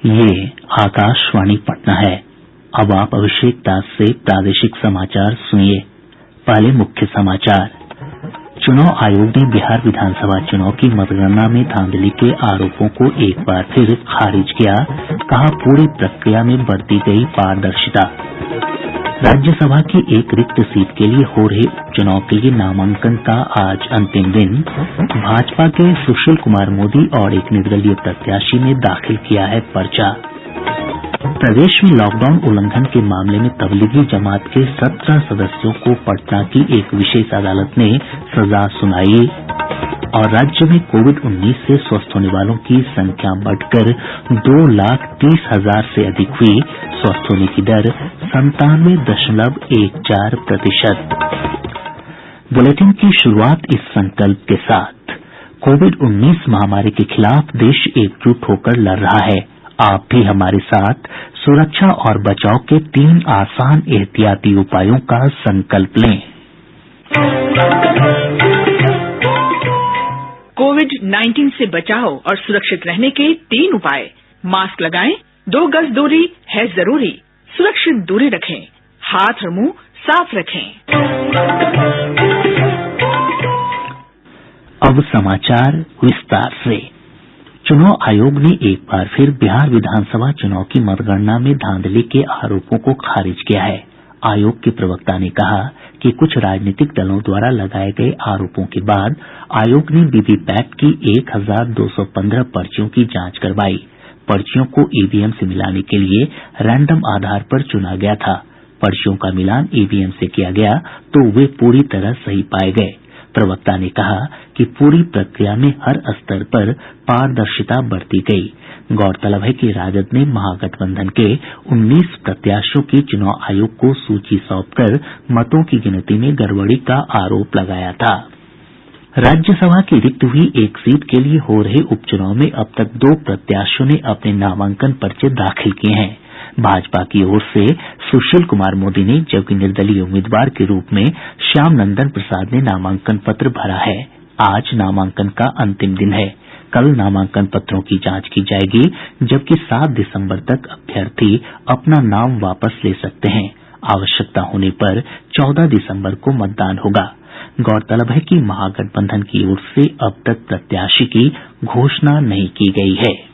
ये आकाशवाणी पटना है। अब आप अभिषेक दास से प्रादेशिक समाचार सुनिए। पहले मुख्य समाचार। चुनाव आयोग ने बिहार विधानसभा चुनाव की मतगणना में धांधली के आरोपों को एक बार फिर खारिज किया। कहा, पूरी प्रक्रिया में बरती गई पारदर्शिता। राज्यसभा की एक रिक्त सीट के लिए हो रहे उपचुनाव के लिए नामांकन का आज अंतिम दिन। भाजपा के सुशील कुमार मोदी और एक निर्दलीय प्रत्याशी ने दाखिल किया है पर्चा। प्रदेश में लॉकडाउन उल्लंघन के मामले में तबलीगी जमात के 17 सदस्यों को पटना की एक विशेष अदालत ने सजा सुनाई। और राज्य में कोविड-19 से स्वस्थ होने वालों की संख्या बढ़कर 2,30,000 से अधिक हुई। स्वस्थ होने की दर 97.14%। बुलेटिन की शुरुआत इस संकल्प के साथ। कोविड-19 महामारी के खिलाफ देश एकजुट होकर लड़ रहा है। आप भी हमारे साथ सुरक्षा और बचाव के 3 आसान एहतियाती उपायों का संकल्प लें। कोविड-19 से बचाव और सुरक्षित रहने के 3 उपाय। मास्क लगाएं, 2 गज दूरी है जरूरी, सुरक्षित दूरी रखें, हाथ और मुंह साफ रखें। अब समाचार विस्तार से। चुनाव आयोग ने एक बार फिर बिहार विधानसभा चुनाव की मतगणना में धांधली के आरोपों को खारिज किया है। आयोग के प्रवक्ता ने कहा कि कुछ राजनीतिक दलों द्वारा लगाए गए आरोपों के बाद आयोग ने वीवीपैट की 1,215 पर्चियों की जांच करवाई। पर्चियों को ईवीएम से मिलाने के लिए रैंडम आधार पर चुना गया था। पर्चियों का मिलान ईवीएम से किया गया तो वे पूरी तरह सही पाए गए। प्रवक्ता ने कहा कि पूरी प्रक्रिया में हर स्तर पर पारदर्शिता बरती गई। गौरतलब है कि राजद ने महागठबंधन के 19 प्रत्याशियों की चुनाव आयोग को सूची सौंपकर मतों की गिनती में गड़बड़ी का आरोप लगाया था। राज्यसभा की रिक्त हुई एक सीट के लिए हो रहे उपचुनाव में अब तक 2 प्रत्याशियों ने अपने नामांकन पर्चे दाखिल किए हैं। भाजपा की ओर से सुशील कुमार मोदी ने, जबकि निर्दलीय उम्मीदवार के रूप में श्याम नंदन प्रसाद ने नामांकन पत्र भरा है। आज नामांकन का अंतिम दिन है। कल नामांकन पत्रों की जांच की जाएगी, जबकि 7 दिसंबर तक अभ्यर्थी अपना नाम वापस ले सकते हैं। आवश्यकता होने पर 14 दिसंबर को मतदान होगा। गौरतलब है कि महागठबंधन की ओर से अब तक प्रत्याशी की घोषणा नहीं की गई है।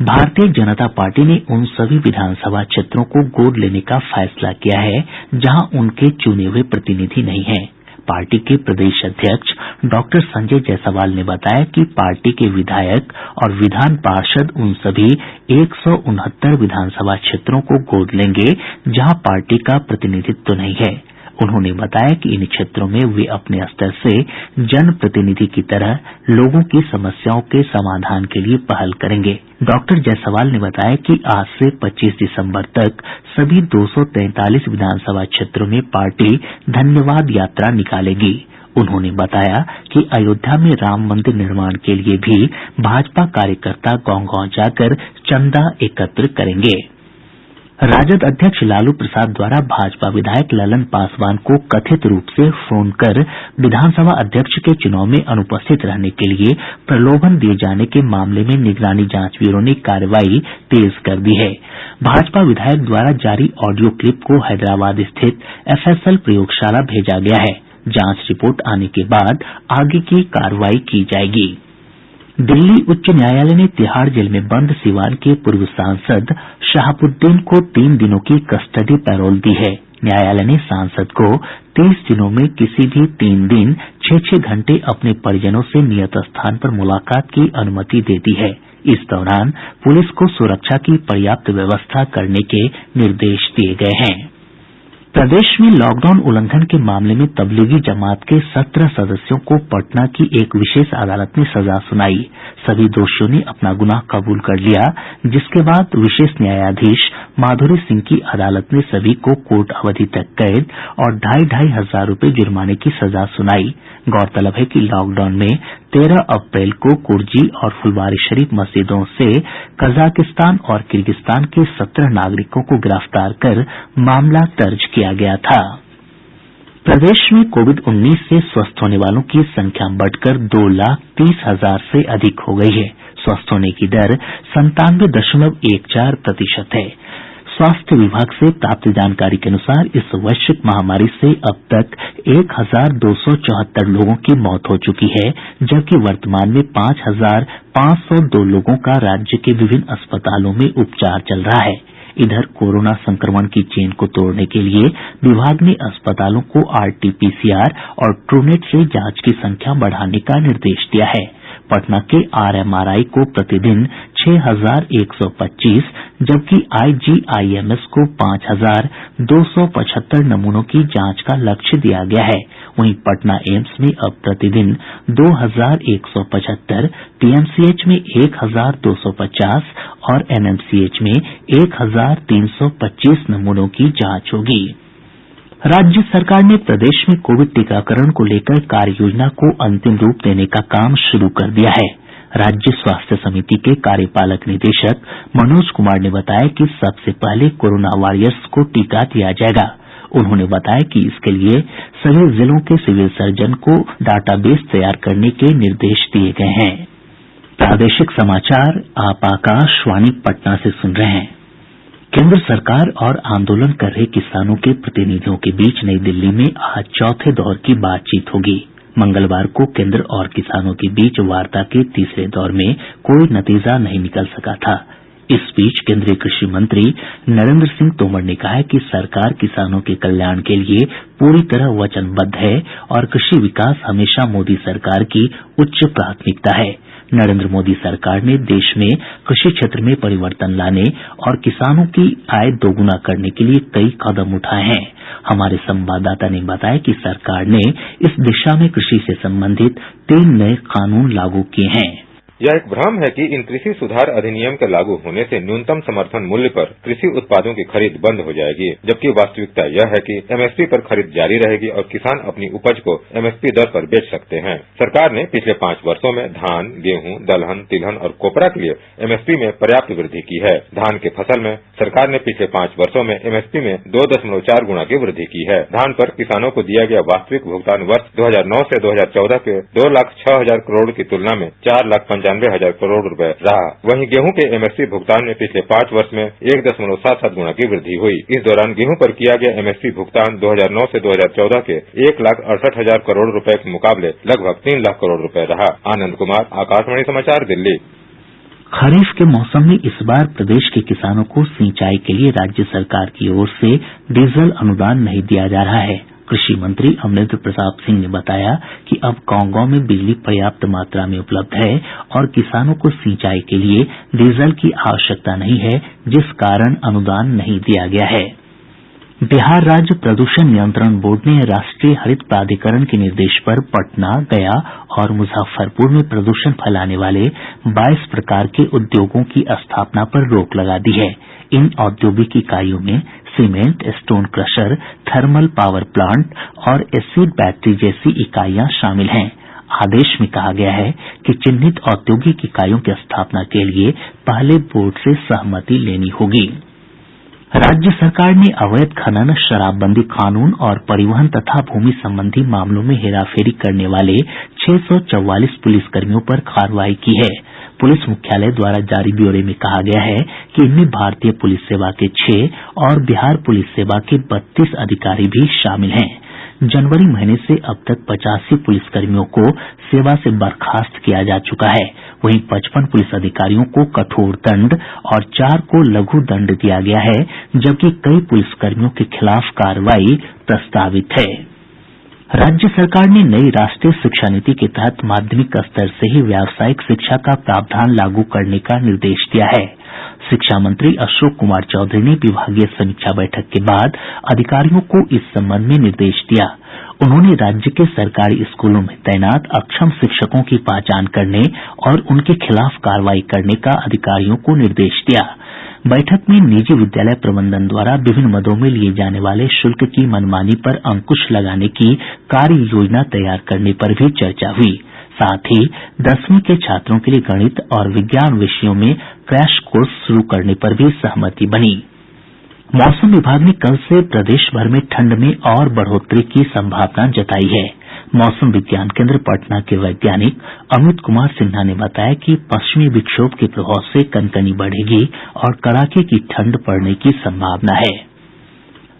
भारतीय जनता पार्टी ने उन सभी विधानसभा क्षेत्रों को गोद लेने का फैसला किया है जहां उनके चुने हुए प्रतिनिधि नहीं हैं। पार्टी के प्रदेश अध्यक्ष डॉक्टर संजय जायसवाल ने बताया कि पार्टी के विधायक और विधान पार्षद उन सभी 169 विधानसभा क्षेत्रों को गोद लेंगे जहां पार्टी का प्रतिनिधित्व नहीं है। उन्होंने बताया कि इन क्षेत्रों में वे अपने स्तर से जनप्रतिनिधि की तरह लोगों की समस्याओं के समाधान के लिए पहल करेंगे। डॉक्टर जायसवाल ने बताया कि आज से 25 दिसंबर तक सभी 243 विधानसभा क्षेत्रों में पार्टी धन्यवाद यात्रा निकालेगी। उन्होंने बताया कि अयोध्या में राम मंदिर निर्माण के लिए भी भाजपा कार्यकर्ता गांव-गांव जाकर चंदा एकत्र करेंगे। राजद अध्यक्ष लालू प्रसाद द्वारा भाजपा विधायक ललन पासवान को कथित रूप से फोन कर विधानसभा अध्यक्ष के चुनाव में अनुपस्थित रहने के लिए प्रलोभन दिए जाने के मामले में निगरानी जांच ब्यूरो ने कार्रवाई तेज कर दी है। भाजपा विधायक द्वारा जारी ऑडियो क्लिप को हैदराबाद स्थित एफएसएल प्रयोगशाला भेजा गया है। जांच रिपोर्ट आने के बाद आगे की कार्रवाई की जाएगी। दिल्ली उच्च न्यायालय ने तिहाड़ जेल में बंद सीवान के पूर्व सांसद शहाबुद्दीन को 3 दिनों की कस्टडी पैरोल दी है। न्यायालय ने सांसद को 30 दिनों में किसी भी 3 दिन 6-6 घंटे अपने परिजनों से नियत स्थान पर मुलाकात की अनुमति दे दी है। इस दौरान पुलिस को सुरक्षा की पर्याप्त व्यवस्था करने के निर्देश दिए गए हैं। प्रदेश में लॉकडाउन उल्लंघन के मामले में तबलीगी जमात के 17 सदस्यों को पटना की एक विशेष अदालत ने सजा सुनाई। सभी दोषियों ने अपना गुनाह कबूल कर लिया, जिसके बाद विशेष न्यायाधीश माधुरी सिंह की अदालत ने सभी को कोर्ट अवधि तक कैद और 2,500 हजार रुपये जुर्माने की सजा सुनाई। गौरतलब है कि लॉकडाउन में 13 अप्रैल को कुर्जी और फुलवारीशरीफ मस्जिदों से कजाकिस्तान और किर्गिस्तान के 17 नागरिकों को गिरफ्तार कर मामला दर्ज किया गया था। प्रदेश में कोविड-19 से स्वस्थ होने वालों की संख्या बढ़कर 2,30,000 से अधिक हो गई है। स्वस्थ होने की दर 97.14% है। स्वास्थ्य विभाग से प्राप्त जानकारी के अनुसार इस वैश्विक महामारी से अब तक 1274 लोगों की मौत हो चुकी है, जबकि वर्तमान में 5502 लोगों का राज्य के विभिन्न अस्पतालों में उपचार चल रहा है। इधर कोरोना संक्रमण की चेन को तोड़ने के लिए विभाग ने अस्पतालों को आरटीपीसीआर और ट्रूनेट से जांच की संख्या बढ़ाने का निर्देश दिया है। पटना के आरएमआरआई को प्रतिदिन 6125 जबकि आईजीआईएमएस को 5275 नमूनों की जांच का लक्ष्य दिया गया है। वहीं पटना एम्स में अब प्रतिदिन 2175, पीएमसीएच में 1250 और एनएमसीएच में 1325 नमूनों की जांच होगी। राज्य सरकार ने प्रदेश में कोविड टीकाकरण को लेकर कार्य योजना को अंतिम रूप देने का काम शुरू कर दिया है। राज्य स्वास्थ्य समिति के कार्यपालक निदेशक मनोज कुमार ने बताया कि सबसे पहले कोरोना वॉरियर्स को टीका दिया जाएगा। उन्होंने बताया कि इसके लिए सभी जिलों के सिविल सर्जन को डाटाबेस तैयार करने के निर्देश दिए गए हैं। प्रादेशिक समाचार आप आकाशवाणी पटना से सुन रहे हैं। केंद्र सरकार और आंदोलन कर रहे किसानों के प्रतिनिधियों के बीच नई दिल्ली में आज चौथे दौर की बातचीत होगी। मंगलवार को केंद्र और किसानों के बीच वार्ता के तीसरे दौर में कोई नतीजा नहीं निकल सका था। इस बीच केंद्रीय कृषि मंत्री नरेंद्र सिंह तोमर ने कहा है कि सरकार किसानों के कल्याण के लिए पूरी तरह वचनबद्ध है और कृषि विकास हमेशा मोदी सरकार की उच्च प्राथमिकता है। नरेंद्र मोदी सरकार ने देश में कृषि क्षेत्र में परिवर्तन लाने और किसानों की आय दोगुना करने के लिए कई कदम उठाए हैं। हमारे संवाददाता ने बताया कि सरकार ने इस दिशा में कृषि से संबंधित 3 नए कानून लागू किए हैं। यह एक भ्रम है कि इन कृषि सुधार अधिनियम के लागू होने से न्यूनतम समर्थन मूल्य पर कृषि उत्पादों की खरीद बंद हो जाएगी, जबकि वास्तविकता यह है कि एमएसपी पर खरीद जारी रहेगी और किसान अपनी उपज को एमएसपी दर पर बेच सकते हैं। सरकार ने पिछले 5 वर्षों में धान, गेहूं, दलहन, तिलहन और कोपरा के लिए एमएसपी में पर्याप्त वृद्धि की है। धान के फसल में सरकार ने पिछले 5 वर्षों में एमएसपी में 2.4 गुना की वृद्धि की है। धान पर किसानों को दिया गया वास्तविक भुगतान वर्ष 2009 से 2014 के 2,06,000 करोड़ की तुलना में 4,95,000 करोड़ रुपए रहा। वहीं गेहूं के एमएसपी भुगतान में पिछले 5 वर्ष में 1.77 गुना की वृद्धि हुई। इस दौरान गेहूं पर किया गया एमएसपी भुगतान 2009 से 2014 के 1,68,000 करोड़ रुपए के मुकाबले लगभग 3 लाख करोड़ रुपए रहा। आनंद कुमार, आकाशवाणी समाचार, दिल्ली। खरीफ के मौसम में इस बार प्रदेश के किसानों को सिंचाई के लिए राज्य सरकार की ओर से डीजल अनुदान नहीं दिया जा रहा है। कृषि मंत्री अमरेंद्र प्रताप सिंह ने बताया कि अब गांव-गांव में बिजली पर्याप्त मात्रा में उपलब्ध है और किसानों को सिंचाई के लिए डीजल की आवश्यकता नहीं है, जिस कारण अनुदान नहीं दिया गया है। बिहार राज्य प्रदूषण नियंत्रण बोर्ड ने राष्ट्रीय हरित प्राधिकरण के निर्देश पर पटना, गया और मुजफ्फरपुर में प्रदूषण फैलाने वाले 22 प्रकार के उद्योगों की स्थापना पर रोक लगा दी है। इन औद्योगिक इकाइयों में cement, stone crusher, thermal power plant और एसिड बैटरी जैसी इकाइयां शामिल हैं। आदेश में कहा गया है कि चिन्हित औद्योगिक इकाइयों की स्थापना के लिए पहले बोर्ड से सहमति लेनी होगी। राज्य सरकार ने अवैध खनन, शराबबंदी कानून और परिवहन तथा भूमि संबंधी मामलों में हेराफेरी करने वाले 644 पुलिसकर्मियों पर कार्रवाई की है। पुलिस मुख्यालय द्वारा जारी ब्यौरे में कहा गया है कि इनमें भारतीय पुलिस सेवा के 6 और बिहार पुलिस सेवा के 32 अधिकारी भी शामिल हैं। जनवरी महीने से अब तक 85 पुलिसकर्मियों को सेवा से बर्खास्त किया जा चुका है। वहीं 55 पुलिस अधिकारियों को कठोर दंड और 4 को लघु दंड दिया गया है, जबकि कई पुलिसकर्मियों के खिलाफ कार्रवाई प्रस्तावित है। राज्य सरकार ने नई राष्ट्रीय शिक्षा नीति के तहत माध्यमिक स्तर से ही व्यावसायिक शिक्षा का प्रावधान लागू करने का निर्देश दिया है। शिक्षा मंत्री अशोक कुमार चौधरी ने विभागीय समीक्षा बैठक के बाद अधिकारियों को इस संबंध में निर्देश दिया। उन्होंने राज्य के सरकारी स्कूलों में तैनात अक्षम शिक्षकों की पहचान करने और उनके खिलाफ कार्रवाई करने का अधिकारियों को निर्देश दिया। बैठक में निजी विद्यालय प्रबंधन द्वारा विभिन्न मदों में लिए जाने वाले शुल्क की मनमानी पर अंकुश लगाने की कार्य योजना तैयार करने पर भी चर्चा हुई। साथ ही 10वीं के छात्रों के लिए गणित और विज्ञान विषयों में क्रैश कोर्स शुरू करने पर भी सहमति बनी। मौसम विभाग ने कल से प्रदेश भर में ठंड में और बढ़ोतरी की संभावना जताई है। मौसम विज्ञान केंद्र पटना के वैज्ञानिक अमित कुमार सिन्हा ने बताया कि पश्चिमी विक्षोभ के प्रभाव से कनकनी बढ़ेगी और कड़ाके की ठंड पड़ने की संभावना है।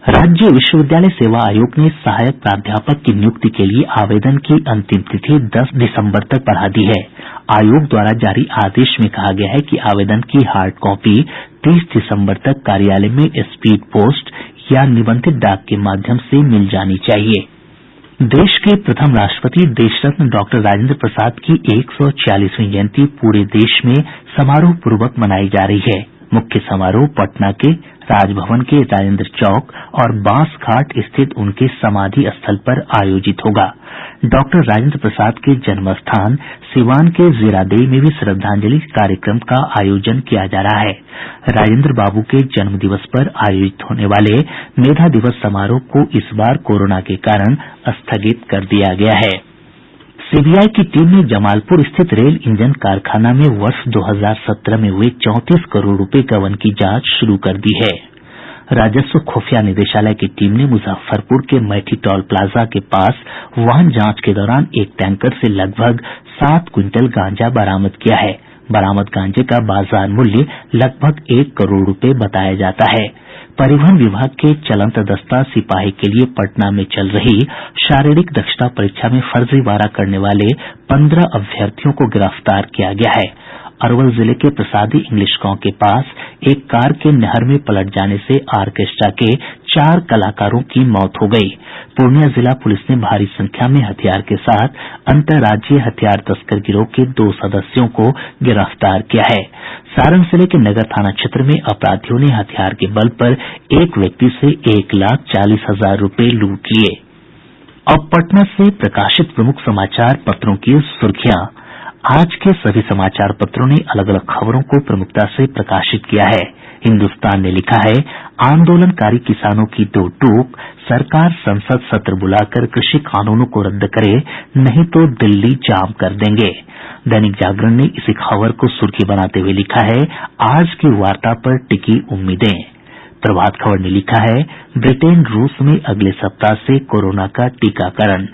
राज्य विश्वविद्यालय सेवा आयोग ने सहायक प्राध्यापक की नियुक्ति के लिए आवेदन की अंतिम तिथि 10 दिसंबर तक बढ़ा दी है। आयोग द्वारा जारी आदेश में कहा गया है कि आवेदन की हार्ड कॉपी 30 दिसंबर तक कार्यालय में स्पीड पोस्ट या निबंधित डाक के माध्यम से मिल जानी चाहिए। देश के प्रथम राष्ट्रपति देशरत्न डॉक्टर राजेंद्र प्रसाद की 146वीं जयंती पूरे देश में समारोह पूर्वक मनाई जा रही है। मुख्य समारोह पटना के राजभवन के राजेंद्र चौक और बांस घाट स्थित उनके समाधि स्थल पर आयोजित होगा। डॉक्टर राजेंद्र प्रसाद के जन्म स्थान सिवान के जीरादेई में भी श्रद्धांजलि कार्यक्रम का आयोजन किया जा रहा है। राजेंद्र बाबू के जन्म दिवस पर आयोजित होने वाले मेधा दिवस समारोह को इस बार कोरोना के कारण स्थगित कर दिया गया है। सीबीआई की टीम ने जमालपुर स्थित रेल इंजन कारखाना में वर्ष 2017 में हुए 34 करोड़ रुपए गबन की जांच शुरू कर दी है। राजस्व खुफिया निदेशालय की टीम ने मुजफ्फरपुर के मैठी टोल प्लाजा के पास वाहन जांच के दौरान एक टैंकर से लगभग 7 क्विंटल गांजा बरामद किया है। बरामद गांजे का बाजार मूल्य लगभग 1 करोड़ रुपए बताया जाता है। परिवहन विभाग के चलंत दस्ता सिपाही के लिए पटना में चल रही शारीरिक दक्षता परीक्षा में फर्जीवाड़ा करने वाले 15 अभ्यर्थियों को गिरफ्तार किया गया है। अरवल जिले के प्रसादी इंग्लिश गांव के पास एक कार के नहर में पलट जाने से ऑर्केस्ट्रा के 4 कलाकारों की मौत हो गई। पूर्णिया जिला पुलिस ने भारी संख्या में हथियार के साथ अंतर्राज्यीय हथियार तस्कर गिरोह के 2 सदस्यों को गिरफ्तार किया है। सारण जिले के नगर थाना क्षेत्र में अपराधियों ने हथियार के बल पर एक व्यक्ति से 1,40,000 रुपए लूट लिए। अब पटना से प्रकाशित प्रमुख समाचार पत्रों की सुर्खियां। आज के सभी समाचार पत्रों ने अलग अलग खबरों को प्रमुखता से प्रकाशित किया है। हिन्दुस्तान ने लिखा है, आंदोलनकारी किसानों की दो टूक, सरकार संसद सत्र बुलाकर कृषि कानूनों को रद्द करे, नहीं तो दिल्ली जाम कर देंगे। दैनिक जागरण ने इसी खबर को सुर्खी बनाते हुए लिखा है, आज की वार्ता पर टिकी उम्मीदें। प्रभात खबर ने लिखा है, ब्रिटेन रूस में अगले सप्ताह से कोरोना का टीकाकरण।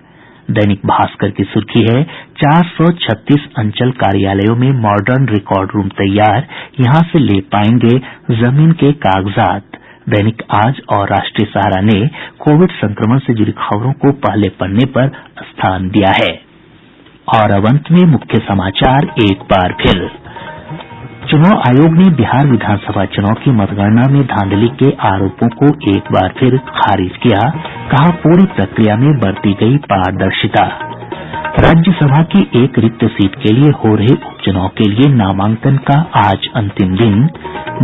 दैनिक भास्कर की सुर्खी है, 436 अंचल कार्यालयों में मॉडर्न रिकॉर्ड रूम तैयार, यहां से ले पाएंगे जमीन के कागजात। दैनिक आज और राष्ट्रीय सहारा ने कोविड संक्रमण से जुड़ी खबरों को पहले पन्ने पर स्थान दिया है। और अब अंत में मुख्य समाचार एक बार फिर। चुनाव आयोग ने बिहार विधानसभा चुनाव की मतगणना में धांधली के आरोपों को एक बार फिर खारिज किया, कहा पूरी प्रक्रिया में बरती गई पारदर्शिता। राज्यसभा की एक रिक्त सीट के लिए हो रहे उपचुनाव के लिए नामांकन का आज अंतिम दिन।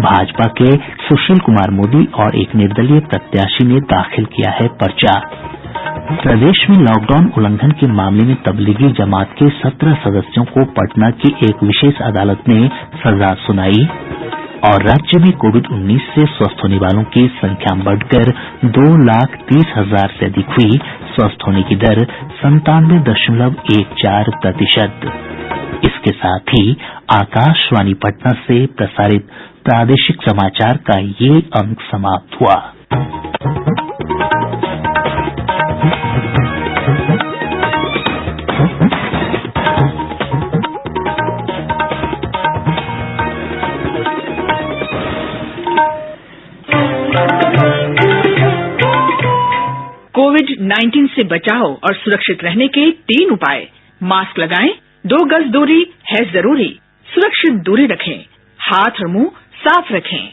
भाजपा के सुशील कुमार मोदी और एक निर्दलीय प्रत्याशी ने दाखिल किया है पर्चा। प्रदेश में लॉकडाउन उल्लंघन के मामले में तबलीगी जमात के 17 सदस्यों को पटना की एक विशेष अदालत ने सजा सुनाई। और राज्य में कोविड-19 से स्वस्थ होने वालों की संख्या बढ़कर 2,30,000 से अधिक हुई, स्वस्थ होने की दर 97.14%। इसके साथ ही आकाशवाणी पटना से प्रसारित प्रादेशिक समाचार का ये अंक समाप्त हुआ। कोविड-19 से बचाव और सुरक्षित रहने के 3 उपाय। मास्क लगाएं, 2 गज दूरी है जरूरी, सुरक्षित दूरी रखें, हाथ और मुंह साफ रखें।